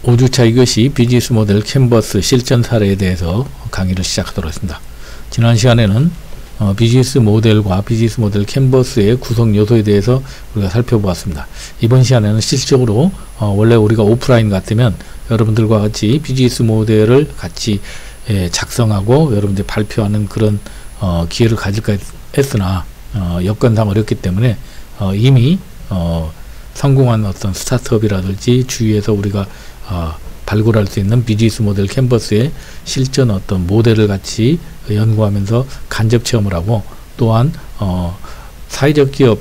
5주차 이것이 비즈니스 모델 캔버스 실전 사례에 대해서 강의를 시작하도록 하겠습니다. 지난 시간에는 비즈니스 모델과 비즈니스 모델 캔버스의 구성 요소에 대해서 우리가 살펴보았습니다. 이번 시간에는 실질적으로 원래 우리가 오프라인 같으면 여러분들과 같이 비즈니스 모델을 같이 작성하고 여러분들이 발표하는 그런 기회를 가질까 했으나 여건상 어렵기 때문에 이미 성공한 어떤 스타트업이라든지 주위에서 우리가 발굴할 수 있는 비즈니스 모델 캔버스의 실전 어떤 모델을 같이 연구하면서 간접 체험을 하고, 또한 사회적 기업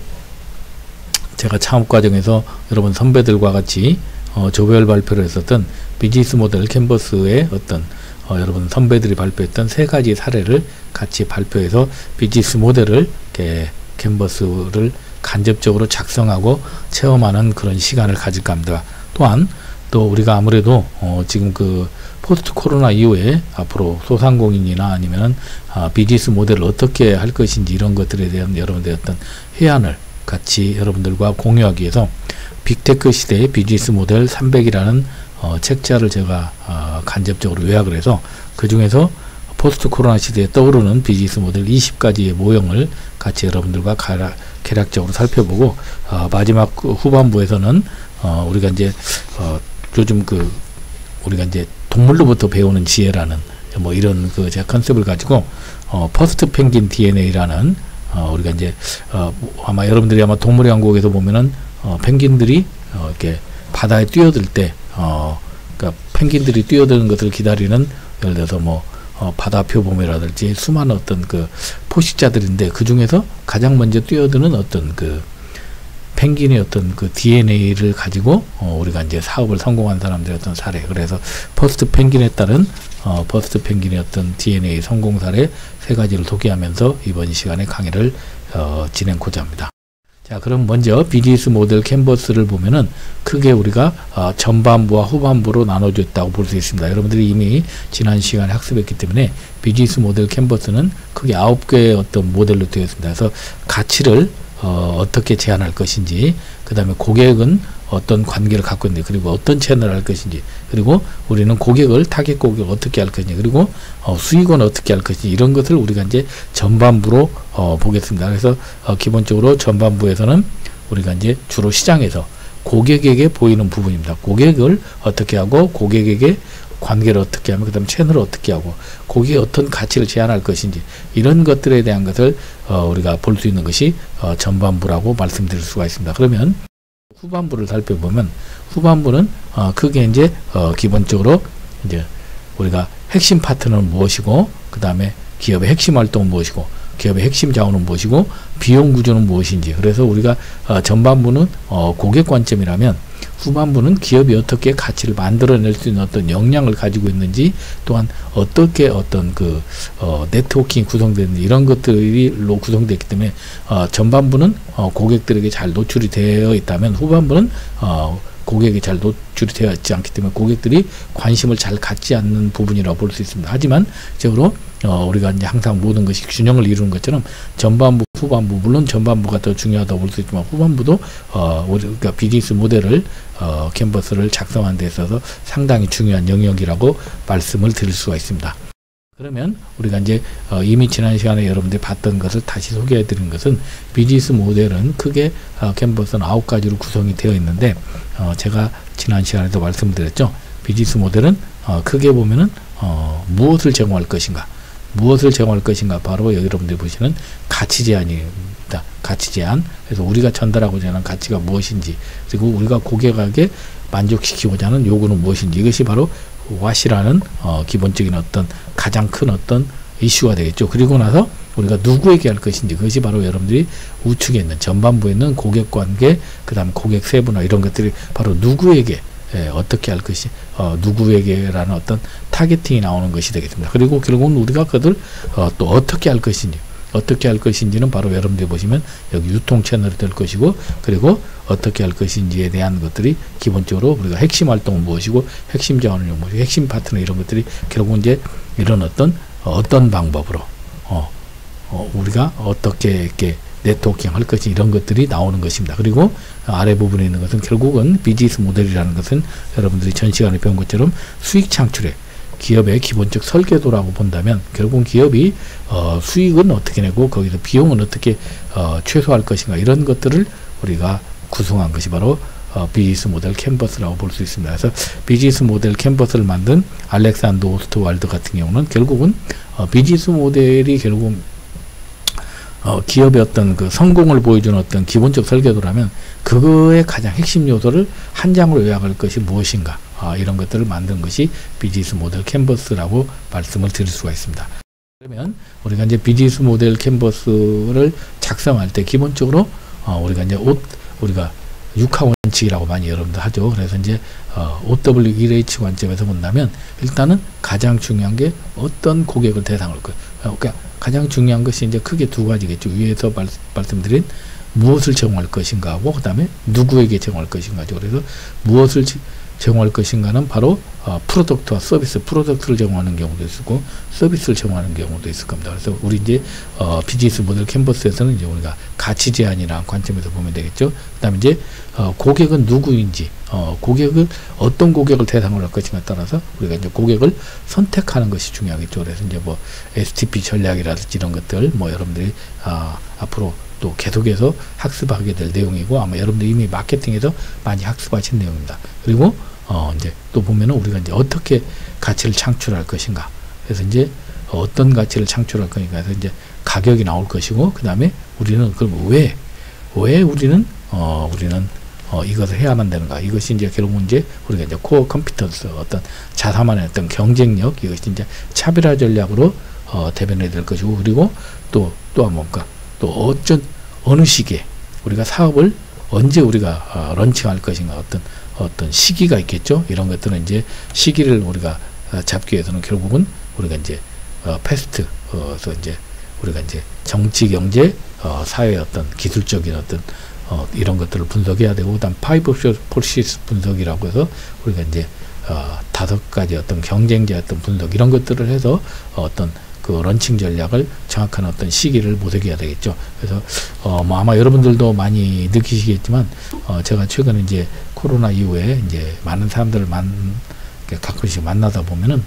제가 창업 과정에서 여러분 선배들과 같이 조별 발표를 했었던 비즈니스 모델 캔버스의 어떤 여러분 선배들이 발표했던 3가지 사례를 같이 발표해서 비즈니스 모델을 캔버스를 간접적으로 작성하고 체험하는 그런 시간을 가질까 합니다. 또한 또 우리가 아무래도 지금 그 포스트 코로나 이후에 앞으로 소상공인이나 아니면 비즈니스 모델을 어떻게 할 것인지 이런 것들에 대한 여러분들의 어떤 해안을 같이 여러분들과 공유하기 위해서 빅테크 시대의 비즈니스 모델 300이라는 책자를 제가 간접적으로 요약을 해서 그 중에서 포스트 코로나 시대에 떠오르는 비즈니스 모델 20가지의 모형을 같이 여러분들과 개략적으로 살펴보고, 마지막 후반부에서는 우리가 이제 요즘 우리가 이제 동물로부터 배우는 지혜라는 뭐 이런 제가 컨셉을 가지고 퍼스트 펭귄 DNA라는 우리가 이제 아마 여러분들이 아마 동물의 왕국에서 보면은 펭귄들이 이렇게 바다에 뛰어들 때 그러니까 펭귄들이 뛰어드는 것을 기다리는, 예를 들어서 뭐 바다 표범이라든지 수많은 어떤 포식자들인데 그 중에서 가장 먼저 뛰어드는 어떤 펭귄의 어떤 DNA를 가지고 우리가 이제 사업을 성공한 사람들의 어떤 사례, 그래서 퍼스트 펭귄에 따른 퍼스트 펭귄의 어떤 DNA 성공 사례 3가지를 소개하면서 이번 시간에 강의를 진행하고자 합니다. 자, 그럼 먼저 비즈니스 모델 캔버스를 보면은 크게 우리가 전반부와 후반부로 나눠져 있다고 볼 수 있습니다. 여러분들이 이미 지난 시간에 학습했기 때문에 비즈니스 모델 캔버스는 크게 9개의 어떤 모델로 되어 있습니다. 그래서 가치를 어떻게 제안할 것인지, 그 다음에 고객은 어떤 관계를 갖고 있는지, 그리고 어떤 채널을 할 것인지, 그리고 우리는 고객을 타겟 고객을 어떻게 할 것인지, 그리고 수익은 어떻게 할 것인지, 이런 것을 우리가 이제 전반부로 보겠습니다. 그래서 기본적으로 전반부에서는 우리가 이제 주로 시장에서 고객에게 보이는 부분입니다. 고객을 어떻게 하고 고객에게 관계를 어떻게 하면, 그 다음에 채널을 어떻게 하고 고객이 어떤 가치를 제안할 것인지, 이런 것들에 대한 것을 우리가 볼 수 있는 것이 전반부라고 말씀드릴 수가 있습니다. 그러면 후반부를 살펴보면, 후반부는 크게 이제 기본적으로 이제 우리가 핵심 파트너는 무엇이고, 그 다음에 기업의 핵심 활동은 무엇이고, 기업의 핵심 자원은 무엇이고, 비용 구조는 무엇인지. 그래서 우리가 전반부는 고객 관점이라면, 후반부는 기업이 어떻게 가치를 만들어낼 수 있는 어떤 역량을 가지고 있는지, 또한 어떻게 어떤 네트워킹이 구성되는지, 이런 것들로 구성되기 때문에 전반부는 고객들에게 잘 노출이 되어 있다면, 후반부는 고객이 잘 노출이 되어 있지 않기 때문에 고객들이 관심을 잘 갖지 않는 부분이라고 볼 수 있습니다. 하지만 적으로 우리가 이제 항상 모든 것이 균형을 이루는 것처럼 전반부, 후반부, 물론 전반부가 더 중요하다고 볼 수 있지만 후반부도 우리가 비즈니스 모델을 캔버스를 작성하는 데 있어서 상당히 중요한 영역이라고 말씀을 드릴 수가 있습니다. 그러면 우리가 이제 이미 지난 시간에 여러분들이 봤던 것을 다시 소개해 드린 것은, 비즈니스 모델은 크게 캔버스는 9가지로 구성이 되어 있는데, 제가 지난 시간에도 말씀드렸죠. 비즈니스 모델은 크게 보면은 무엇을 제공할 것인가, 무엇을 제공할 것인가, 바로 여러분들이 보시는 가치 제안입니다. 가치 제안. 그래서 우리가 전달하고자 하는 가치가 무엇인지, 그리고 우리가 고객에게 만족시키고자 하는 요구는 무엇인지, 이것이 바로 what이라는 기본적인 어떤 가장 큰 어떤 이슈가 되겠죠. 그리고 나서 우리가 누구에게 할 것인지, 그것이 바로 여러분들이 우측에 있는 전반부에 있는 고객 관계, 그 다음 고객 세분화, 이런 것들이 바로 누구에게 어떻게 할 것이 누구에게라는 어떤 타겟팅이 나오는 것이 되겠습니다. 그리고 결국은 우리가 그들 또 어떻게 할 것인지, 어떻게 할 것인지는 바로 여러분들이 보시면 여기 유통 채널이 될 것이고, 그리고 어떻게 할 것인지에 대한 것들이 기본적으로 우리가 핵심 활동은 무엇이고, 핵심 자원은 무엇이고, 핵심 파트너, 이런 것들이 결국 이제 이런 어떤 방법으로 우리가 어떻게 이렇게 네트워킹 할 것이 이런 것들이 나오는 것입니다. 그리고 아래 부분에 있는 것은 결국은 비즈니스 모델이라는 것은 여러분들이 전 시간에 배운 것처럼 수익 창출에 기업의 기본적 설계도라고 본다면 결국 기업이 수익은 어떻게 내고 거기서 비용은 어떻게 최소화할 것인가 이런 것들을 우리가 구성한 것이 바로 비즈니스 모델 캔버스라고 볼 수 있습니다. 그래서 비즈니스 모델 캔버스를 만든 알렉산더 오스트왈드 같은 경우는 결국은 비즈니스 모델이 결국 기업의 어떤 그 성공을 보여주는 어떤 기본적 설계도라면 그거의 가장 핵심 요소를 한 장으로 요약할 것이 무엇인가 이런 것들을 만든 것이 비즈니스 모델 캔버스라고 말씀을 드릴 수가 있습니다. 그러면 우리가 이제 비즈니스 모델 캔버스를 작성할 때 기본적으로 우리가 이제 우리가 6하 원칙이라고 많이 여러분들 하죠. 그래서 이제 OWEH 관점에서 본다면 일단은 가장 중요한 게 어떤 고객을 대상으로 그러니까 가장 중요한 것이 이제 크게 두 가지겠죠. 위에서 말씀드린 무엇을 제공할 것인가 하고 그 다음에 누구에게 제공할 것인가죠. 그래서 무엇을 제공할 것인가는 바로 프로덕트와 서비스, 프로덕트를 제공하는 경우도 있고 서비스를 제공하는 경우도 있을 겁니다. 그래서 우리 이제 비즈니스 모델 캔버스에서는 이제 우리가 가치 제한이라는 관점에서 보면 되겠죠. 그다음에 이제 고객은 누구인지, 고객을 어떤 고객을 대상으로 할 것인가에 따라서 우리가 이제 고객을 선택하는 것이 중요하겠죠. 그래서 이제 뭐 STP 전략이라든지 이런 것들 뭐 여러분들이 앞으로 또 계속해서 학습하게 될 내용이고 아마 여러분들 이미 마케팅에서 많이 학습하신 내용입니다. 그리고 이제 또 보면은 우리가 이제 어떻게 가치를 창출할 것인가. 그래서 이제 어떤 가치를 창출할 것인가. 그래서 이제 가격이 나올 것이고 그 다음에 우리는 그럼 왜 우리는 이것을 해야만 되는가. 이것이 이제 결국은 이제 우리가 이제 코어 컴피턴스 어떤 자사만의 어떤 경쟁력 이것이 이제 차별화 전략으로 대변해야 될 것이고 그리고 또 뭔가 또 어느 시기에 우리가 사업을 언제 우리가 런칭할 것인가 어떤 시기가 있겠죠. 이런 것들은 이제 시기를 우리가 잡기 위해서는 결국은 우리가 이제 패스트에서 이제 우리가 이제 정치, 경제, 사회 어떤 기술적인 어떤 이런 것들을 분석해야 되고 그다음 파이브 폴시스 분석이라고 해서 우리가 이제 5가지 어떤 경쟁자 어떤 분석 이런 것들을 해서 어떤 그 런칭 전략을 정확한 어떤 시기를 모색해야 되겠죠. 그래서 뭐 아마 여러분들도 많이 느끼시겠지만 제가 최근에 이제 코로나 이후에 이제 많은 사람들을 가끔씩 만나다 보면은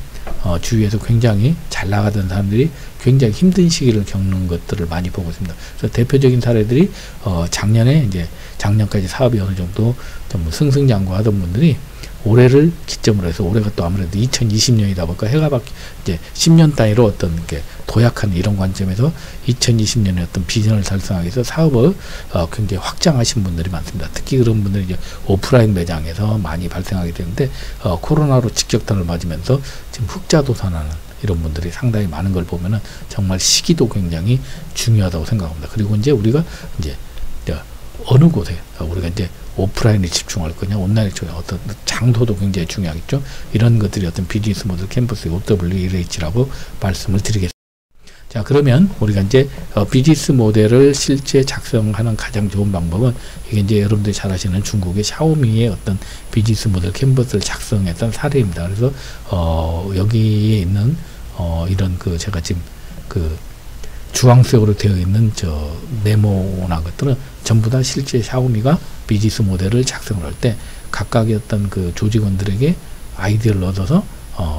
주위에서 굉장히 잘 나가던 사람들이 굉장히 힘든 시기를 겪는 것들을 많이 보고 있습니다. 그래서 대표적인 사례들이 작년까지 사업이 어느 정도 좀 승승장구하던 분들이 올해를 기점으로 해서 올해가 또 아무래도 2020년이다 보니까 해가 이제 10년 단위로 어떤 이렇게 도약하는 이런 관점에서 2020년에 어떤 비전을 달성하기 위해서 사업을 굉장히 확장하신 분들이 많습니다. 특히 그런 분들이 이제 오프라인 매장에서 많이 발생하게 되는데 코로나로 직격탄을 맞으면서 지금 흑자도산하는 이런 분들이 상당히 많은 걸 보면은 정말 시기도 굉장히 중요하다고 생각합니다. 그리고 이제 우리가 이제 어느 곳에 우리가 이제 오프라인에 집중할 거냐, 온라인에 어떤 장소도 굉장히 중요하겠죠. 이런 것들이 어떤 비즈니스 모델 캔버스의 OWEH라고 말씀을 드리겠습니다. 자, 그러면 우리가 이제 비즈니스 모델을 실제 작성하는 가장 좋은 방법은 이게 이제 여러분들이 잘 아시는 중국의 샤오미의 어떤 비즈니스 모델 캔버스를 작성했던 사례입니다. 그래서 여기에 있는 이런 제가 지금 주황색으로 되어 있는 네모나 것들은 전부 다 실제 샤오미가 비즈니스 모델을 작성을 할 때 각각의 어떤 조직원들에게 아이디어를 얻어서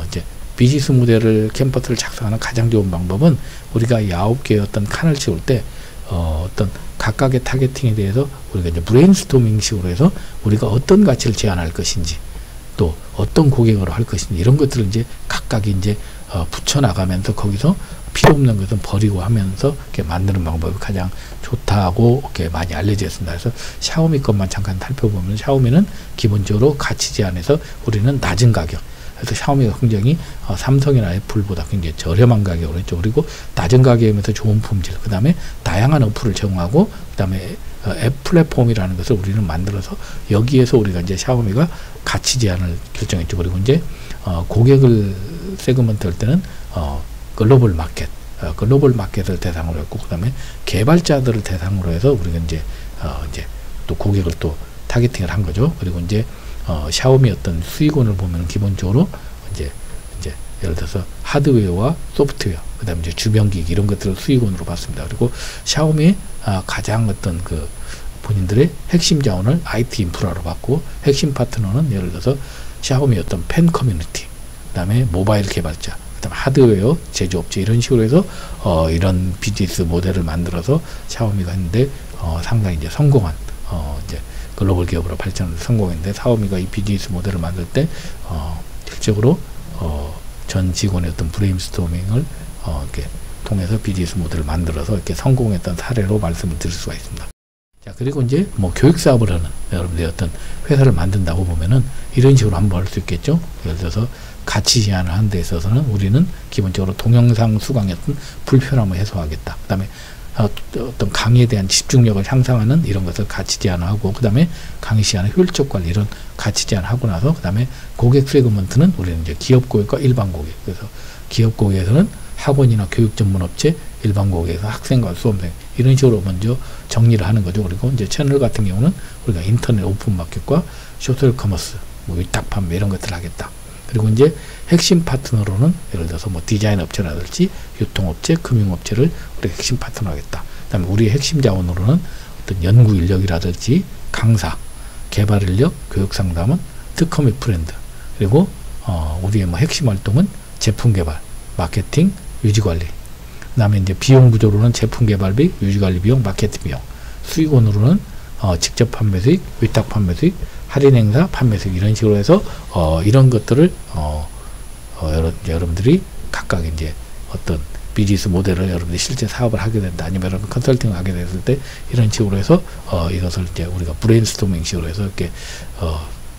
이제 비즈니스 모델을 캔버스를 작성하는 가장 좋은 방법은 우리가 이 9개의 어떤 칸을 치울 때 어떤 각각의 타겟팅에 대해서 우리가 이제 브레인스토밍 식으로 해서 우리가 어떤 가치를 제안할 것인지 또 어떤 고객으로 할 것인지 이런 것들을 이제 각각 이제 붙여 나가면서 거기서 필요 없는 것은 버리고 하면서 이렇게 만드는 방법이 가장 좋다고 이렇게 많이 알려져 있습니다. 그래서 샤오미 것만 잠깐 살펴보면 샤오미는 기본적으로 가치 제한에서 우리는 낮은 가격. 그래서 샤오미가 굉장히 삼성이나 애플보다 굉장히 저렴한 가격으로 했죠. 그리고 낮은 가격이면서 좋은 품질. 그 다음에 다양한 어플을 제공하고 그 다음에 앱 플랫폼이라는 것을 우리는 만들어서 여기에서 우리가 이제 샤오미가 가치 제한을 결정했죠. 그리고 이제 고객을 세그먼트 할 때는 글로벌 마켓을 대상으로 했고 그 다음에 개발자들을 대상으로 해서 우리가 이제 또 고객을 또 타겟팅을 한 거죠. 그리고 이제 샤오미 어떤 수익원을 보면 기본적으로 이제 예를 들어서 하드웨어와 소프트웨어 그 다음에 이제 주변기기 이런 것들을 수익원으로 봤습니다. 그리고 샤오미의 가장 어떤 그 본인들의 핵심 자원을 IT 인프라로 봤고, 핵심 파트너는 예를 들어서 샤오미 어떤 팬 커뮤니티, 그 다음에 모바일 개발자, 그 다음에 하드웨어 제조업체 이런 식으로 해서 이런 비즈니스 모델을 만들어서 샤오미가 했는데 상당히 이제 성공한 이제 글로벌 기업으로 발전을 성공했는데, 샤오미가 이 비즈니스 모델을 만들 때 실적으로 전 직원의 어떤 브레인스토밍을 이렇게 통해서 비즈니스 모델을 만들어서 이렇게 성공했던 사례로 말씀을 드릴 수가 있습니다. 자, 그리고 이제 뭐 교육 사업을 하는 여러분들이 어떤 회사를 만든다고 보면은 이런 식으로 한번 할 수 있겠죠. 예를 들어서 가치 제한을 하는 데 있어서는 우리는 기본적으로 동영상 수강의 어떤 불편함을 해소하겠다. 그 다음에 어떤 강의에 대한 집중력을 향상하는 이런 것을 가치 제한하고, 그 다음에 강의 시간의 효율적 관리 이런 가치 제한하고 나서, 그 다음에 고객 세그먼트는 우리는 이제 기업 고객과 일반 고객. 그래서 기업 고객에서는 학원이나 교육 전문 업체, 일반 고객에서 학생과 수험생 이런 식으로 먼저 정리를 하는 거죠. 그리고 이제 채널 같은 경우는 우리가 인터넷 오픈 마켓과 쇼셜 커머스, 뭐 위탁 판매 이런 것들을 하겠다. 그리고 이제 핵심 파트너로는 예를 들어서 뭐 디자인 업체라든지 유통업체, 금융업체를 우리가 핵심 파트너 하겠다. 그다음에 우리의 핵심 자원으로는 어떤 연구 인력이라든지 강사, 개발 인력, 교육 상담은 특허 및 브랜드, 그리고 우리의 뭐 핵심 활동은 제품 개발, 마케팅, 유지 관리. 그다음에 이제 비용 구조로는 제품 개발비, 유지 관리 비용, 마케팅 비용. 수익원으로는 직접 판매 수익, 위탁 판매 수익, 할인 행사, 판매 수익 이런 식으로 해서 이런 것들을 여러분들이 각각 이제 어떤 비즈니스 모델을 여러분들이 실제 사업을 하게 된다, 아니면 여러분 컨설팅을 하게 됐을 때 이런 식으로 해서 이것을 이제 우리가 브레인스토밍 식으로 해서 이렇게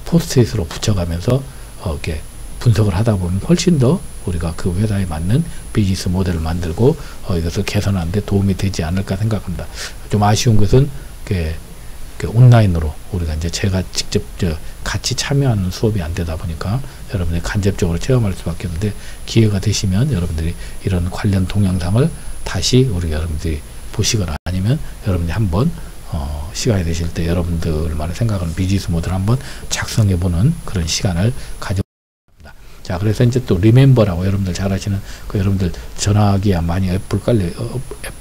포스트잇으로 붙여가면서 이렇게 분석을 하다 보면 훨씬 더 우리가 그 회사에 맞는 비즈니스 모델을 만들고 이것을 개선하는 데 도움이 되지 않을까 생각합니다. 좀 아쉬운 것은 온라인으로 우리가 이제 제가 직접 같이 참여하는 수업이 안 되다 보니까 여러분들이 간접적으로 체험할 수밖에 없는데, 기회가 되시면 여러분들이 이런 관련 동영상을 다시 우리 여러분들이 보시거나 아니면 여러분들이 한번 시간이 되실 때 여러분들만의 생각하는 비즈니스 모델을 한번 작성해 보는 그런 시간을 가져. 자, 그래서 이제 또 리멤버라고 여러분들 잘 아시는 그 여러분들 전화기에 많이 앱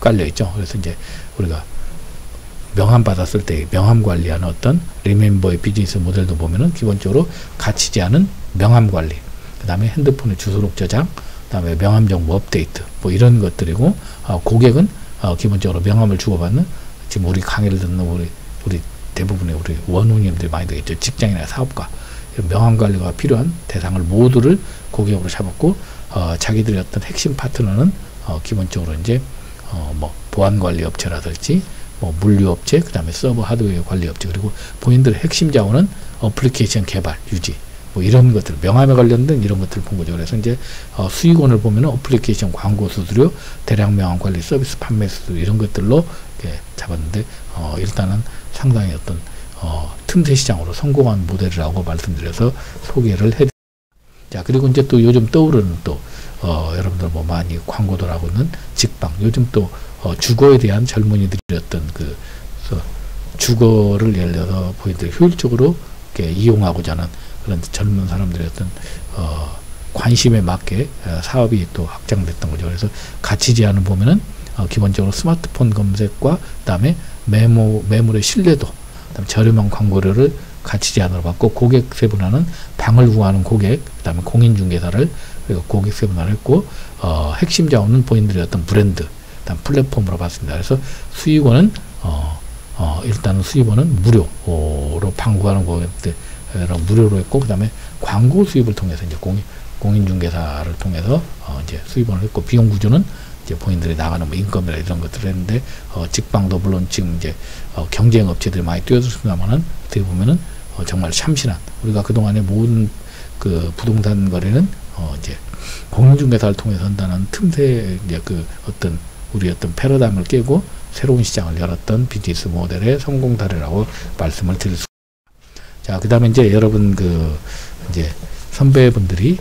깔려 있죠. 그래서 이제 우리가 명함 받았을 때 명함 관리하는 어떤 리멤버의 비즈니스 모델도 보면은 기본적으로 가치 제한은 명함 관리, 그 다음에 핸드폰의 주소록 저장, 그 다음에 명함 정보 업데이트 뭐 이런 것들이고, 고객은 기본적으로 명함을 주고받는, 지금 우리 강의를 듣는 우리 대부분의 우리 원우님들이 많이 되겠죠. 직장이나 사업가. 명함 관리가 필요한 대상을 모두를 고객으로 잡았고, 자기들의 어떤 핵심 파트너는 기본적으로 이제 뭐 보안 관리 업체라든지 뭐 물류업체, 그 다음에 서버 하드웨어 관리 업체, 그리고 본인들의 핵심 자원은 어플리케이션 개발, 유지 뭐 이런 것들, 명함에 관련된 이런 것들을 본 거죠. 그래서 이제 수익원을 보면은 어플리케이션 광고 수수료, 대량 명함 관리 서비스 판매 수수료 이런 것들로 이렇게 잡았는데, 일단은 상당히 어떤 틈새 시장으로 성공한 모델이라고 말씀드려서 소개를 해드립니다. 자, 그리고 이제 또 요즘 떠오르는 또 여러분들 뭐 많이 광고들 하고 있는 직방, 요즘 또 주거에 대한 젊은이들이 어떤 주거를 예를 들어서 본인들이 효율적으로 이렇게 이용하고자 하는 그런 젊은 사람들의 어떤 관심에 맞게 사업이 또 확장됐던 거죠. 그래서 가치 제한을 보면은 기본적으로 스마트폰 검색과 그다음에 매물의 신뢰도, 그다음에 저렴한 광고료를 가치 제한으로 받고, 고객 세분화는 방을 구하는 고객, 그다음에 공인중개사를 그리고 고객 세분화를 했고, 핵심 자원은 본인들의 어떤 브랜드, 그다음 플랫폼으로 봤습니다. 그래서 수익원은 일단은 수익원은 무료로 방구하는 고객들 무료로 했고, 그다음에 광고 수입을 통해서 이제 공인중개사를 통해서 이제 수입원을 했고, 비용 구조는 이제 본인들이 나가는 뭐 인건비나 이런 것들을 했는데, 직방도 물론 지금 이제 경쟁 업체들이 많이 뛰어들었습니다만은 어떻게 보면은 정말 참신한, 우리가 그동안의 모든 그 부동산 거래는 이제 공인중개사를 통해서 한다는 틈새, 이제 우리 어떤 패러다임을 깨고 새로운 시장을 열었던 비즈니스 모델의 성공 사례라고 말씀을 드릴 수. 자, 그다음에 이제 여러분 이제 선배분들이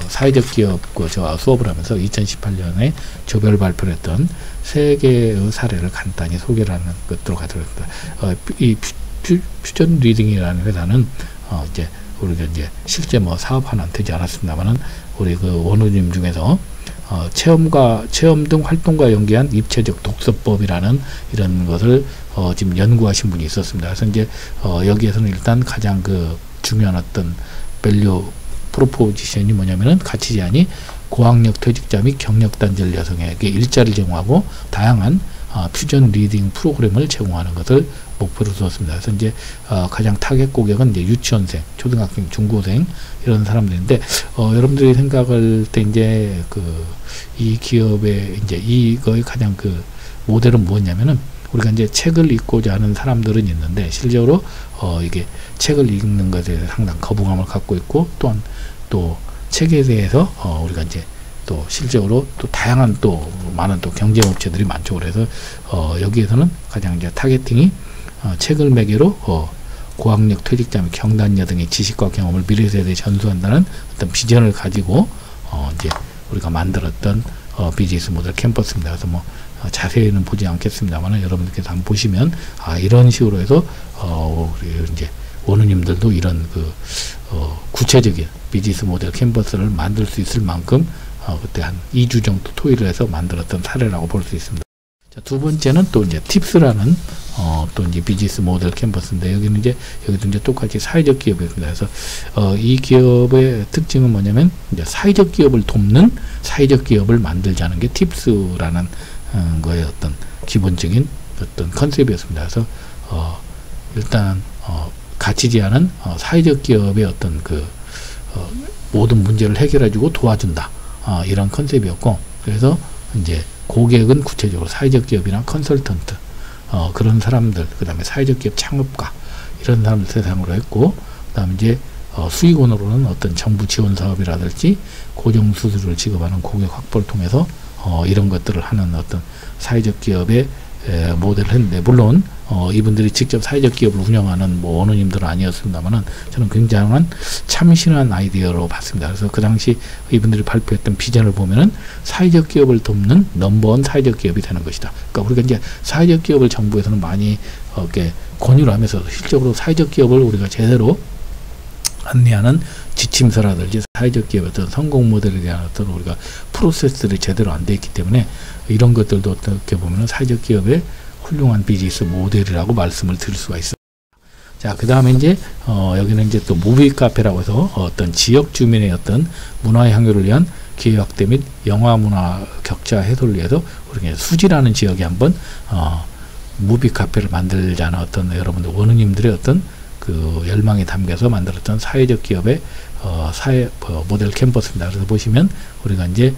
사회적 기업 저와 수업을 하면서 2018년에 조별 발표를 했던 3개의 사례를 간단히 소개를 하는 것으로 가도록 합니다. 이 퓨전 리딩이라는 회사는 우리가 이제 실제 뭐 사업 하나는 되지 않았습니다만은 우리 그 원우님 중에서 체험 등 활동과 연계한 입체적 독서법이라는 이런 것을 지금 연구하신 분이 있었습니다. 그래서 이제 여기에서는 일단 가장 그 중요한 어떤 밸류 프로포지션이 뭐냐면은 가치 제한이 고학력 퇴직자 및 경력 단절 여성에게 일자리를 제공하고 다양한 퓨전 리딩 프로그램을 제공하는 것을 목표로 두었습니다. 그래서 이제 가장 타겟 고객은 이제 유치원생, 초등학생, 중고생 이런 사람들인데 여러분들이 생각할 때 이제 이 기업의 이제 이거의 가장 그 모델은 뭐냐면은 우리가 이제 책을 읽고자 하는 사람들은 있는데 실제로 이게 책을 읽는 것에 대해서 상당 거부감을 갖고 있고 또한 또 책에 대해서 우리가 이제 또 실제로 또 다양한 또 많은 또 경쟁 업체들이 많죠. 그래서 여기에서는 가장 이제 타겟팅이 책을 매개로 고학력 퇴직자 및 경단녀 등의 지식과 경험을 미래 세대에 전수한다는 어떤 비전을 가지고 이제 우리가 만들었던 비즈니스 모델 캠퍼스입니다. 그래서 뭐 자세히는 보지 않겠습니다만 여러분들께서 한번 보시면 이런 식으로 해서 우리 이제 원우님들도 이런 구체적인 비즈니스 모델 캠퍼스를 만들 수 있을 만큼 그때 한 2주 정도 토의를 해서 만들었던 사례라고 볼 수 있습니다. 자, 두 번째는 또 이제 팁스라는 또 이제 비즈니스 모델 캠퍼스인데 여기는 여기도 이제 똑같이 사회적 기업입니다. 그래서 이 기업의 특징은 뭐냐면 이제 사회적 기업을 돕는 사회적 기업을 만들자는 게 팁스라는 거의 어떤 기본적인 어떤 컨셉이었습니다. 그래서 일단 가치 제한은 사회적 기업의 어떤 모든 문제를 해결해주고 도와준다. 이런 컨셉이었고, 그래서 이제 고객은 구체적으로 사회적 기업이나 컨설턴트, 그런 사람들, 그 다음에 사회적 기업 창업가, 이런 사람들 대상으로 했고, 그 다음에 이제 수익원으로는 어떤 정부 지원 사업이라든지 고정 수수료를 지급하는 고객 확보를 통해서 이런 것들을 하는 어떤 사회적 기업의 모델을 했는데, 물론 이분들이 직접 사회적 기업을 운영하는 원우님들은 아니었습니다만은 저는 굉장한 참신한 아이디어로 봤습니다. 그래서 그 당시 이분들이 발표했던 비전을 보면은 사회적 기업을 돕는 넘버원 사회적 기업이 되는 것이다. 그러니까 우리가 이제 사회적 기업을 정부에서는 많이 이렇게 권유를 하면서 실적으로 사회적 기업을 우리가 제대로 안내하는 지침서라든지 사회적 기업의 어떤 성공 모델에 대한 어떤 우리가 프로세스들이 제대로 안 돼 있기 때문에 이런 것들도 어떻게 보면 사회적 기업의 훌륭한 비즈니스 모델이라고 말씀을 드릴 수가 있습니다. 자, 그 다음에 이제 여기는 이제 또 무비 카페라고 해서 어떤 지역 주민의 어떤 문화 향유를 위한 기회 확대 및 영화 문화 격차 해소를 위해서 우리가 수지라는 지역에 한번 무비 카페를 만들자는 어떤 여러분들 원우님들의 어떤 열망이 담겨서 만들었던 사회적 기업의 모델 캠퍼스입니다. 그래서 보시면 우리가 이제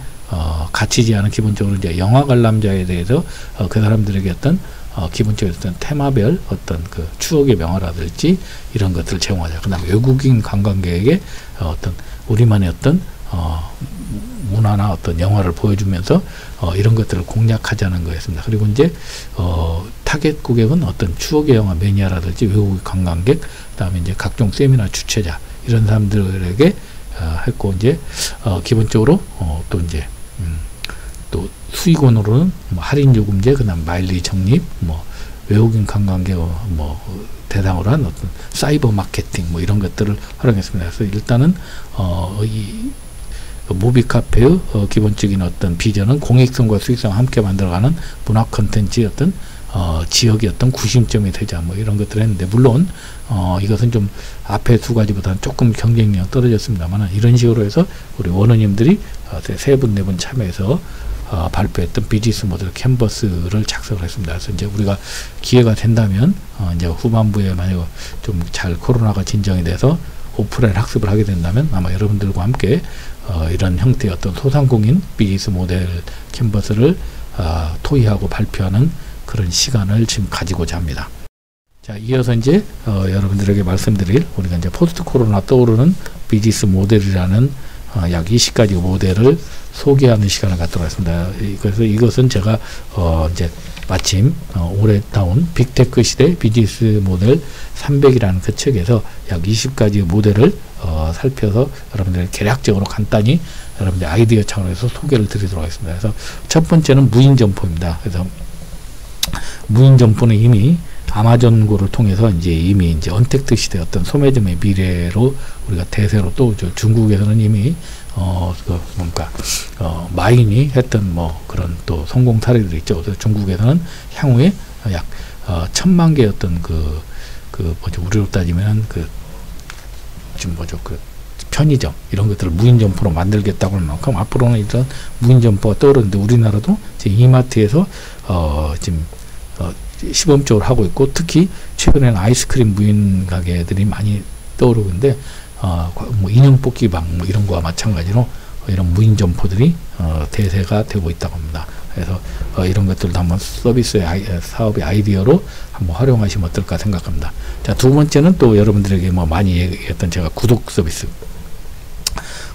가치 제한은 기본적으로 이제 영화 관람자에 대해서 그 사람들에게 어떤 기본적인 어떤 테마별 어떤 추억의 명화라든지 이런 것들을 제공하자. 그다음에 외국인 관광객에게 어떤 우리만의 어떤 문화나 어떤 영화를 보여주면서 이런 것들을 공략하자는 거였습니다. 그리고 이제 타겟 고객은 어떤 추억의 영화 매니아라든지 외국 관광객, 그다음에 이제 각종 세미나 주최자 이런 사람들에게 했고 이제 기본적으로 또 이제 또 수익원으로는 할인 요금제, 그다음 마일리 적립, 외국인 관광객 대상으로 한 어떤 사이버 마케팅 이런 것들을 활용했습니다. 그래서 일단은 이 무비 카페의 기본적인 어떤 비전은 공익성과 수익성을 함께 만들어가는 문화 콘텐츠의 어떤 지역의 어떤 구심점이 되자 이런 것들을 했는데, 물론 이것은 좀 앞에 두 가지보다는 조금 경쟁력 떨어졌습니다만 이런 식으로 해서 우리 원우님들이 세 분, 네 분 참여해서 발표했던 비즈니스 모델 캔버스를 작성을 했습니다. 그래서 이제 우리가 기회가 된다면 이제 후반부에 만약 좀 잘 코로나가 진정이 돼서 오프라인 학습을 하게 된다면 아마 여러분들과 함께 이런 형태의 어떤 소상공인 비즈니스 모델 캔버스를 토의하고 발표하는 그런 시간을 지금 가지고자 합니다. 자, 이어서 이제 여러분들에게 말씀드릴 우리가 이제 포스트 코로나 떠오르는 비즈니스 모델이라는 약 20가지 모델을 소개하는 시간을 갖도록 하겠습니다. 그래서 이것은 제가 이제 마침 올해 나온 빅테크 시대 비즈니스 모델 300이라는 그 책에서 약 20가지 모델을 살펴서 여러분들 개략적으로 간단히 여러분들 아이디어 차원에서 소개를 드리도록 하겠습니다. 그래서 첫 번째는 무인 점포입니다. 그래서 무인 점포는 이미 아마존고를 통해서 이제 이미 이제 언택트 시대 어떤 소매점의 미래로 우리가 대세로 또 중국에서는 이미 마인이 했던 뭐 그런 또 성공 사례들이 있죠. 그래서 중국에서는 향후에 약 1000만 개의 어떤 우리로 따지면 편의점 이런 것들을 무인 점포로 만들겠다고 할 만큼 앞으로는 일단 무인 점포가 떠오르는데 우리나라도 지금 이마트에서 지금 시범적으로 하고 있고 특히 최근에는 아이스크림 무인 가게들이 많이 떠오르는데 뭐 인형 뽑기방 뭐 이런 거와 마찬가지로 이런 무인 점포들이 대세가 되고 있다고 합니다. 그래서 이런 것들도 한번 사업의 아이디어로 한번 활용하시면 어떨까 생각합니다. 자, 두 번째는 또 여러분들에게 뭐 많이 얘기했던 제가 구독 서비스.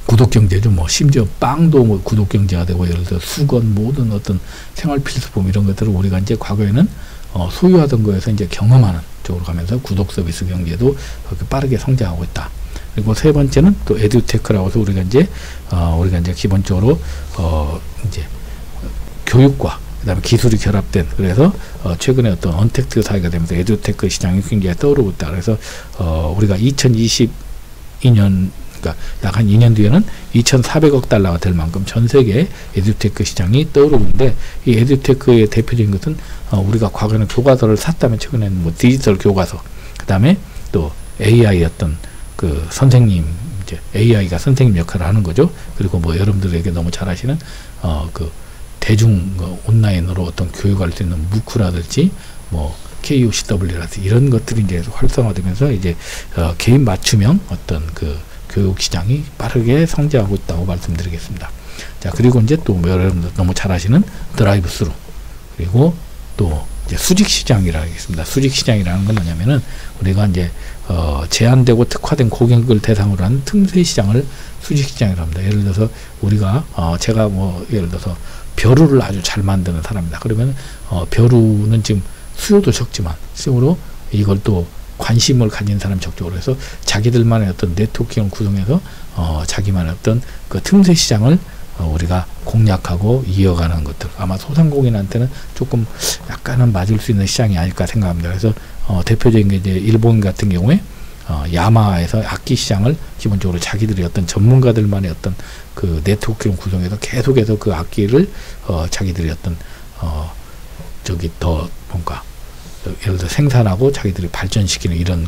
구독 경제죠. 뭐 심지어 빵도 뭐 구독 경제가 되고 예를 들어 수건 모든 어떤 생활 필수품 이런 것들을 우리가 이제 과거에는 소유하던 거에서 이제 경험하는 쪽으로 가면서 구독 서비스 경제도 그렇게 빠르게 성장하고 있다. 그리고 세 번째는 또 에듀테크라고 해서 우리가 이제 기본적으로 이제 교육과 그다음에 기술이 결합된 그래서 최근에 어떤 언택트 사회가 되면서 에듀테크 시장이 굉장히 떠오르고 있다. 그래서 우리가 2022년 그러니까 약 한 2년 뒤에는 2,400억 달러가 될 만큼 전 세계 에듀테크 시장이 떠오르고 있는데 이 에듀테크의 대표적인 것은 우리가 과거에는 교과서를 샀다면 최근에는 뭐 디지털 교과서 그다음에 또 AI 어떤 선생님 이제 AI가 선생님 역할을 하는 거죠. 그리고 뭐 여러분들에게 너무 잘 아시는 대중 온라인으로 어떤 교육할 수 있는 무크라든지 뭐 KUCW라든지 이런 것들이 이제 활성화되면서 이제 개인 맞춤형 어떤 교육 시장이 빠르게 성장하고 있다고 말씀드리겠습니다. 자, 그리고 이제 또 여러분들 너무 잘 아시는 드라이브 스루 그리고 또 이제 수직 시장이라고 하겠습니다. 수직 시장이라는 건 뭐냐면은 우리가 이제 제한되고 특화된 고객을 대상으로 한 틈새 시장을 수직 시장이라고 합니다. 예를 들어서 우리가 제가 뭐 예를 들어서 벼루를 아주 잘 만드는 사람이다. 그러면 벼루는 지금 수요도 적지만 수요로 이걸 또 관심을 가진 사람 적극적으로 해서 자기들만의 어떤 네트워킹을 구성해서 자기만의 어떤 그 틈새 시장을 우리가 공략하고 이어가는 것들 아마 소상공인한테는 조금 약간은 맞을 수 있는 시장이 아닐까 생각합니다. 그래서 대표적인 게 이제 일본 같은 경우에 야마에서 악기 시장을 기본적으로 자기들이 어떤 전문가들만의 어떤 그 네트워크를 구성해서 계속해서 그 악기를 자기들이 어떤 더 뭔가 예를 들어 생산하고 자기들이 발전시키는 이런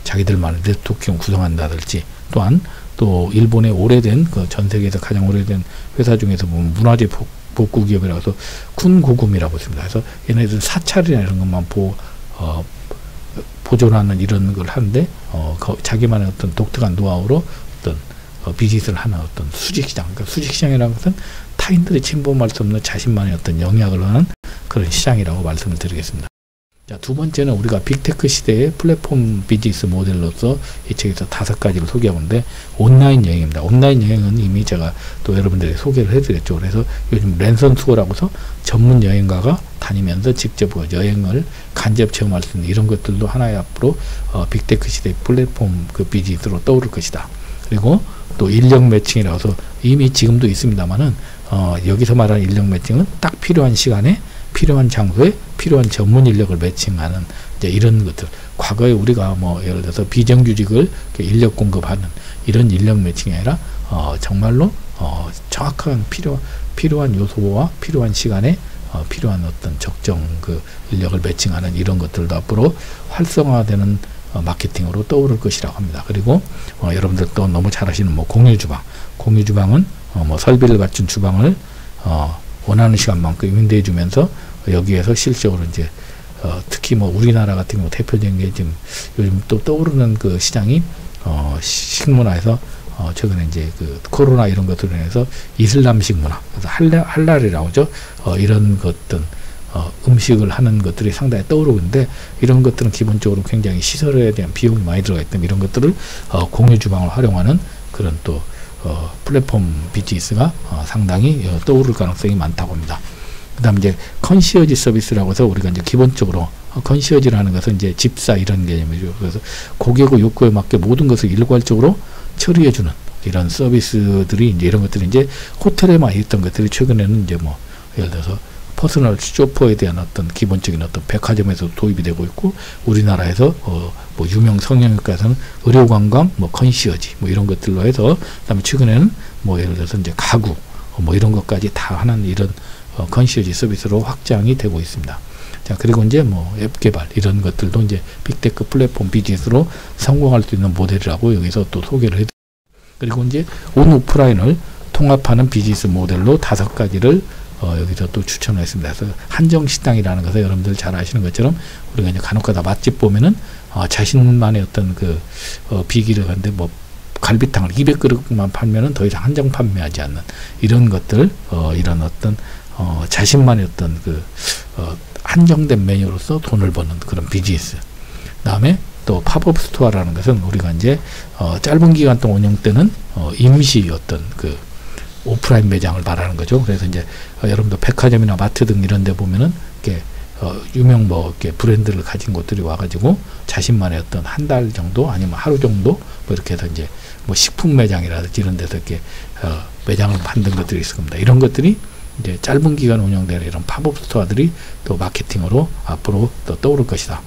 자기들만의 네트워크를 구성한다든지 또한 또 일본의 오래된 전 세계에서 가장 오래된 회사 중에서 보면 문화재 복구 기업이라고 해서 쿤고금이라고 있습니다. 그래서 얘네들 사찰이나 이런 것만 보존하는 이런 걸 하는데 자기만의 어떤 독특한 노하우로 어떤 비즈니스를 하는 어떤 수직시장, 그러니까 수직시장이라는 것은 타인들이 침범할 수 없는 자신만의 어떤 영향을 하는 그런 시장이라고 말씀을 드리겠습니다. 자, 두 번째는 우리가 빅테크 시대의 플랫폼 비즈니스 모델로서 이 책에서 5가지를 소개하고 있는데 온라인 여행입니다. 온라인 여행은 이미 제가 또 여러분들에게 소개를 해드렸죠. 그래서 요즘 랜선 투어라고 해서 전문 여행가가 다니면서 직접 여행을 간접 체험할 수 있는 이런 것들도 하나의 앞으로 빅테크 시대의 플랫폼 비즈니스로 떠오를 것이다. 그리고 또 인력 매칭이라고 해서 이미 지금도 있습니다만은 여기서 말하는 인력 매칭은 딱 필요한 시간에 필요한 장소에 필요한 전문 인력을 매칭하는 이제 이런 것들. 과거에 우리가 뭐 예를 들어서 비정규직을 인력 공급하는 이런 인력 매칭이 아니라 정말로 정확한 필요한 요소와 필요한 시간에 필요한 어떤 적정 인력을 매칭하는 이런 것들도 앞으로 활성화되는 마케팅으로 떠오를 것이라고 합니다. 그리고 여러분들 또 너무 잘 아시는 뭐 공유주방은 뭐 설비를 갖춘 주방을 원하는 시간만큼 임대해 주면서 여기에서 실적으로 이제 특히 뭐 우리나라 같은 경우 대표적인 게 지금 요즘 또 떠오르는 시장이 식문화에서 최근에 이제 코로나 이런 것들로 인해서 이슬람식 문화, 그래서 할랄이라고 하죠. 이런 것들 음식을 하는 것들이 상당히 떠오르고 있는데 이런 것들은 기본적으로 굉장히 시설에 대한 비용이 많이 들어가 있기 때문에 이런 것들을 공유 주방을 활용하는 그런 또 플랫폼 비즈니스가 상당히 떠오를 가능성이 많다고 합니다. 그 다음에 이제 컨시어지 서비스라고 해서 우리가 이제 기본적으로 컨시어지라는 것은 이제 집사 이런 개념이죠. 그래서 고객의 욕구에 맞게 모든 것을 일괄적으로 처리해주는 이런 서비스들이 이제 이런 것들이 이제 호텔에만 있던 것들이 최근에는 이제 뭐 예를 들어서 퍼스널 쇼퍼에 대한 어떤 기본적인 어떤 백화점에서 도입이 되고 있고, 우리나라에서 뭐 유명 성형외과에서는 의료관광, 뭐 컨시어지 뭐 이런 것들로 해서, 그다음에 최근에는 뭐 예를 들어서 이제 가구 뭐 이런 것까지 다 하는 이런 컨시어지 서비스로 확장이 되고 있습니다. 자, 그리고 이제 뭐 앱 개발 이런 것들도 이제 빅테크 플랫폼 비즈니스로 성공할 수 있는 모델이라고 여기서 또 소개를 해드립니다. 그리고 이제 온 오프라인을 통합하는 비즈니스 모델로 5가지를 여기서 또 추천했습니다. 그래서 한정식당이라는 것은 여러분들 잘 아시는 것처럼 우리가 이제 간혹가다 맛집 보면은 자신만의 어떤 그 비기를 하는데 뭐 갈비탕을 200그릇만 팔면은 더 이상 한정 판매하지 않는 이런 것들, 이런 어떤 자신만의 어떤 그 한정된 메뉴로서 돈을 버는 그런 비즈니스. 그다음에 또 팝업 스토어라는 것은 우리가 이제 짧은 기간 동안 운영되는 임시 어떤 그 오프라인 매장을 말하는 거죠. 그래서 이제 여러분들 백화점이나 마트 등 이런 데 보면은 이렇게 유명 뭐 이렇게 브랜드를 가진 곳들이 와가지고 자신만의 어떤 한 달 정도 아니면 하루 정도 뭐 이렇게 해서 이제 뭐 식품 매장이라든지 이런 데서 이렇게 매장을 만든 것들이 있을 겁니다. 이런 것들이 이제 짧은 기간 운영되는 이런 팝업 스토어들이 또 마케팅으로 앞으로 또 떠오를 것이다.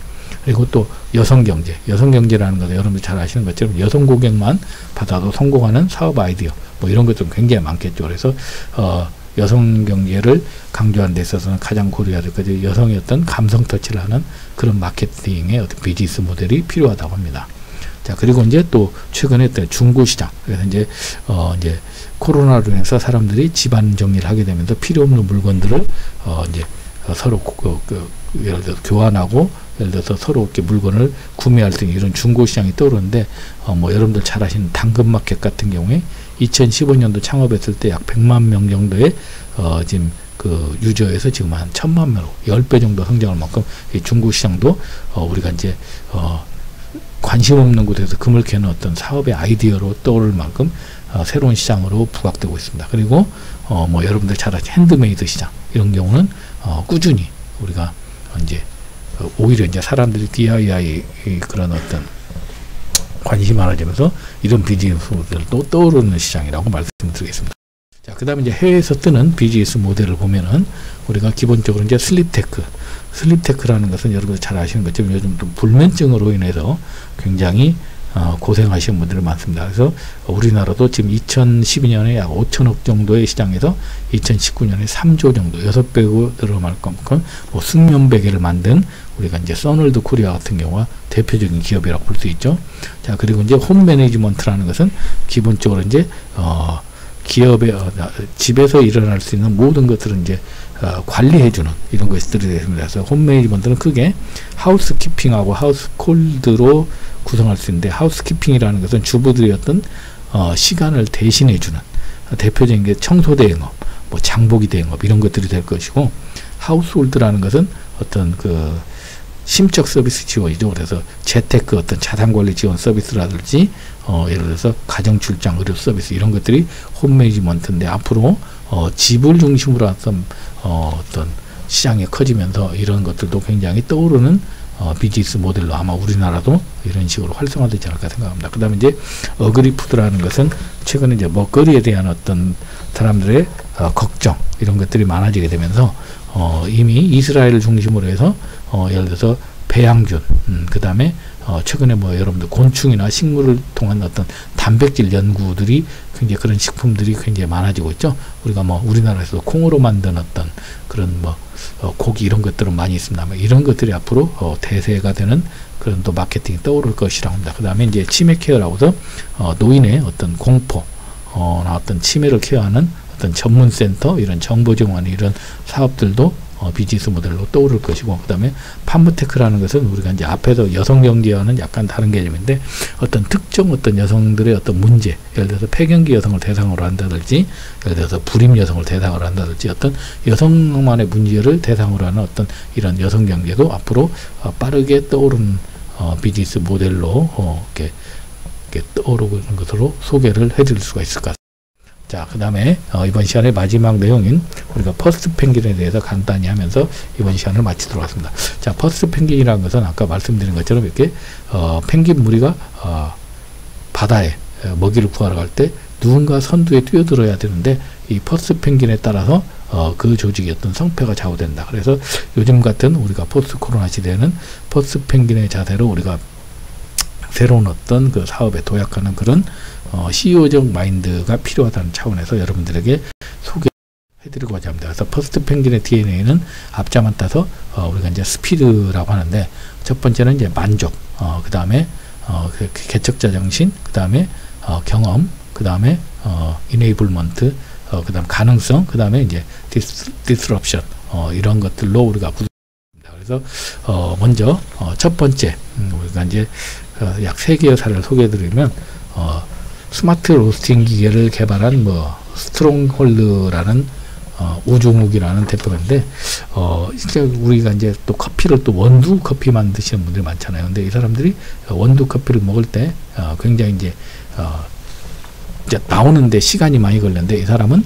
그리고 또 여성경제, 여성경제라는 것은 여러분들 잘 아시는 것처럼 여성 고객만 받아도 성공하는 사업 아이디어 뭐 이런 것들 굉장히 많겠죠. 그래서 여성경제를 강조하는 데 있어서는 가장 고려해야 될 것이 여성의 어떤 감성 터치를 하는 그런 마케팅의 어떤 비즈니스 모델이 필요하다고 합니다. 자, 그리고 이제 또 최근에 또 중고시장, 그래서 이제 코로나로 인해서 사람들이 집안 정리를 하게 되면서 필요 없는 물건들을 이제 서로 예를 들어서 교환하고, 예를 들어서 서로 이렇게 물건을 구매할 수 있는 이런 중고시장이 떠오르는데, 뭐 여러분들 잘 아시는 당근마켓 같은 경우에 2015년도 창업했을 때 약 100만 명 정도의 지금 그 유저에서 지금 한 1000만 명으로 10배 정도 성장할 만큼 이 중고시장도 우리가 이제 관심 없는 곳에서 금을 캐는 어떤 사업의 아이디어로 떠오를 만큼 새로운 시장으로 부각되고 있습니다. 그리고 뭐 여러분들 잘 아시는 핸드메이드 시장 이런 경우는 꾸준히 우리가 이제 오히려 이제 사람들이 DIY 그런 어떤 관심이 많아지면서 이런 비즈니스들도 떠오르는 시장이라고 말씀드리겠습니다. 자, 그 다음에 이제 해외에서 뜨는 비즈니스 모델을 보면은 우리가 기본적으로 이제 슬립테크라는 것은 여러분들 잘 아시는 것처럼 요즘 또 불면증으로 인해서 굉장히 고생하시는 분들이 많습니다. 그래서 우리나라도 지금 2012년에 약 5천억 정도의 시장에서 2019년에 3조 정도, 6배로 늘어날 만큼 뭐 숙면 베개를 만든 우리가 이제 서널드 코리아 같은 경우가 대표적인 기업이라고 볼 수 있죠. 자, 그리고 이제 홈 매니지먼트라는 것은 기본적으로 이제 기업의 집에서 일어날 수 있는 모든 것들을 이제 관리해주는 이런 것들이 되습니다. 그래서 홈 매니지먼트는 크게 하우스키핑하고 하우스콜드로 구성할 수 있는데, 하우스키핑이라는 것은 주부들의 어떤 시간을 대신해주는 대표적인 게 청소 대행업, 뭐 장보기 대행업 이런 것들이 될 것이고, 하우스홀드라는 것은 어떤 그 심적 서비스 지원이죠. 그래서 재테크 어떤 자산관리 지원 서비스라든지 예를 들어서 가정출장 의료 서비스 이런 것들이 홈 매니지먼트인데, 앞으로 집을 중심으로 어떤 시장이 커지면서 이런 것들도 굉장히 떠오르는 비즈니스 모델로 아마 우리나라도 이런 식으로 활성화되지 않을까 생각합니다. 그 다음에 이제 어그리푸드라는 것은 최근에 이제 먹거리에 대한 어떤 사람들의 걱정 이런 것들이 많아지게 되면서 이미 이스라엘을 중심으로 해서 예를 들어서 배양균, 그 다음에 최근에 뭐 여러분들 곤충이나 식물을 통한 어떤 단백질 연구들이 굉장히 그런 식품들이 굉장히 많아지고 있죠. 우리가 뭐 우리나라에서 콩으로 만든 어떤 그런 뭐 고기 이런 것들은 많이 있습니다. 이런 것들이 앞으로 대세가 되는 그런 또 마케팅이 떠오를 것이라고 합니다. 그 다음에 이제 치매 케어라고서 노인의 어떤 공포나 어떤 치매를 케어하는 어떤 전문센터, 이런 정보 제공하는 이런 사업들도 비즈니스 모델로 떠오를 것이고, 그 다음에 팜무테크라는 것은 우리가 이제 앞에서 여성 경제와는 약간 다른 개념인데, 어떤 특정 어떤 여성들의 어떤 문제, 예를 들어서 폐경기 여성을 대상으로 한다든지, 예를 들어서 불임 여성을 대상으로 한다든지, 어떤 여성만의 문제를 대상으로 하는 어떤 이런 여성 경제도 앞으로 빠르게 떠오르는 비즈니스 모델로 이렇게 떠오르고 있는 것으로 소개를 해드릴 수가 있을 것 같습니다. 자, 그 다음에 이번 시간의 마지막 내용인 우리가 퍼스트 펭귄에 대해서 간단히 하면서 이번 시간을 마치도록 하겠습니다. 자, 퍼스트 펭귄이라는 것은 아까 말씀드린 것처럼 이렇게 펭귄 무리가 바다에 먹이를 구하러 갈 때 누군가 선두에 뛰어들어야 되는데, 이 퍼스트 펭귄에 따라서 그 조직의 어떤 성패가 좌우된다. 그래서 요즘 같은 우리가 포스트 코로나 시대에는 포스트 펭귄의 자세로 우리가 새로운 어떤 그 사업에 도약하는 그런 CEO적 마인드가 필요하다는 차원에서 여러분들에게 소개해드리고자 합니다. 그래서 퍼스트 펭귄의 DNA는 앞자만 따서 우리가 이제 스피드라고 하는데, 첫 번째는 이제 만족, 그 다음에 그 개척자 정신, 그 다음에 경험, 그 다음에 이네이블먼트, 그 다음 가능성, 그 다음에 이제 디스럽션, 이런 것들로 우리가 구성합니다. 그래서 먼저 첫 번째 우리가 이제 약 3개의 사례를 소개해드리면, 스마트 로스팅 기계를 개발한 스트롱홀드라는 우주무기라는 대표인데, 실제 우리가 이제 또 커피를 또 원두 커피만 드시는 분들이 많잖아요. 근데 이 사람들이 원두 커피를 먹을 때 굉장히 이제 나오는데 시간이 많이 걸렸는데, 이 사람은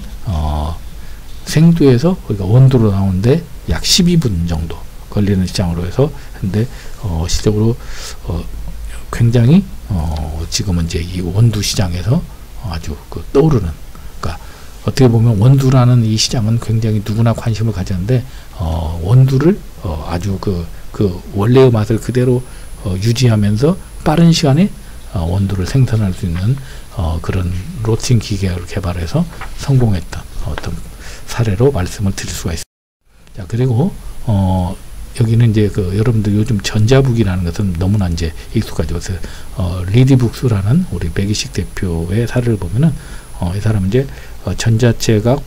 생두에서 우리가 원두로 나오는데 약 12분 정도 걸리는 시장으로 해서, 근데 실적으로 굉장히 지금은 이제 이 원두 시장에서 아주 떠오르는, 그러니까 어떻게 보면 원두라는 이 시장은 굉장히 누구나 관심을 가졌는데, 원두를 아주 그 원래의 맛을 그대로 유지하면서 빠른 시간에 원두를 생산할 수 있는 그런 로스팅 기계를 개발해서 성공했던 어떤 사례로 말씀을 드릴 수가 있습니다. 자, 그리고 여기는 이제 여러분들 요즘 전자북이라는 것은 너무나 이제 익숙하죠. 그래서 리디북스라는 우리 백이식 대표의 사례를 보면은 이 사람은 이제 전자체각,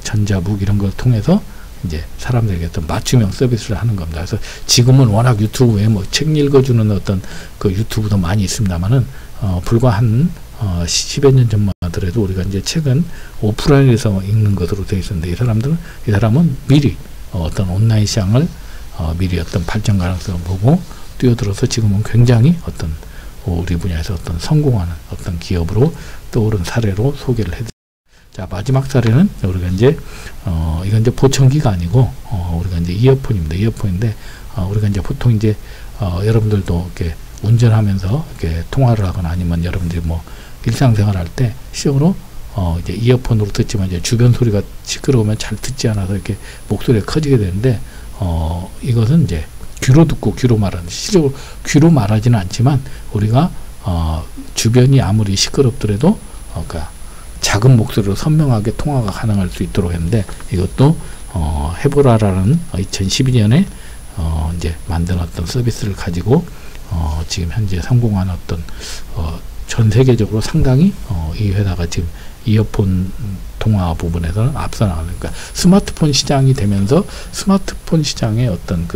전자북 이런 걸 통해서 이제 사람들에게 어떤 맞춤형 서비스를 하는 겁니다. 그래서 지금은 워낙 유튜브에 책 읽어주는 어떤 그 유튜브도 많이 있습니다만은 불과 한 10여 년 전만 하더라도 우리가 이제 책은 오프라인에서 읽는 것으로 되어 있었는데, 이 사람은 미리 어떤 온라인 시장을 미리 어떤 발전 가능성을 보고 뛰어들어서 지금은 굉장히 어떤 우리 분야에서 어떤 성공하는 어떤 기업으로 떠오른 사례로 소개를 해드립니다. 자, 마지막 사례는 우리가 이제 이건 이제 보청기가 아니고 우리가 이제 이어폰입니다. 이어폰인데 우리가 이제 보통 이제 여러분들도 이렇게 운전하면서 이렇게 통화를 하거나 아니면 여러분들이 일상생활 할 때 시적으로 이제 이어폰으로 듣지만 이제 주변 소리가 시끄러우면 잘 듣지 않아서 이렇게 목소리가 커지게 되는데, 이것은 이제 귀로 듣고 귀로 말하는, 실제로 귀로 말하지는 않지만 우리가 주변이 아무리 시끄럽더라도 그러니까 작은 목소리로 선명하게 통화가 가능할 수 있도록 했는데, 이것도 해보라라는 2012년에 이제 만든 어떤 서비스를 가지고 지금 현재 성공한 어떤 전 세계적으로 상당히 이 회사가 지금 이어폰 통화 부분에서는 앞서 나가는, 그러니까 스마트폰 시장이 되면서 스마트폰 시장의 어떤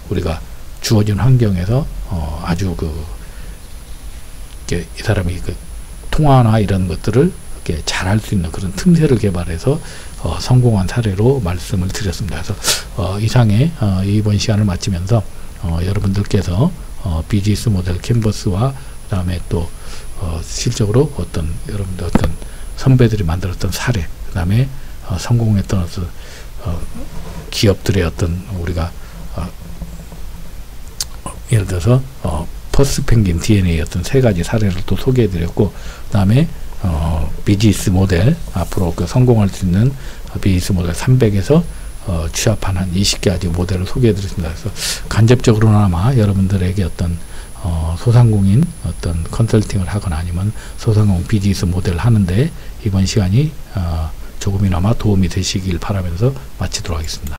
우리가 주어진 환경에서 아주 이 사람이 통화나 이런 것들을 이렇게 잘할 수 있는 그런 틈새를 개발해서 성공한 사례로 말씀을 드렸습니다. 그래서 이상의 이번 시간을 마치면서 여러분들께서 비즈니스 모델 캔버스와 그 다음에 또 실적으로 여러분들 어떤 선배들이 만들었던 사례, 그 다음에 성공했던 어떤 기업들의 어떤 우리가 예를 들어서 퍼스트 펭귄 DNA 어떤 3가지 사례를 또 소개해드렸고, 그 다음에 비즈니스 모델 앞으로 성공할 수 있는 비즈니스 모델 300에서 취합한 한 20가지 모델을 소개해드렸습니다. 그래서 간접적으로나마 여러분들에게 어떤 소상공인 어떤 컨설팅을 하거나 아니면 소상공인 비즈니스 모델을 하는데 이번 시간이 조금이나마 도움이 되시길 바라면서 마치도록 하겠습니다.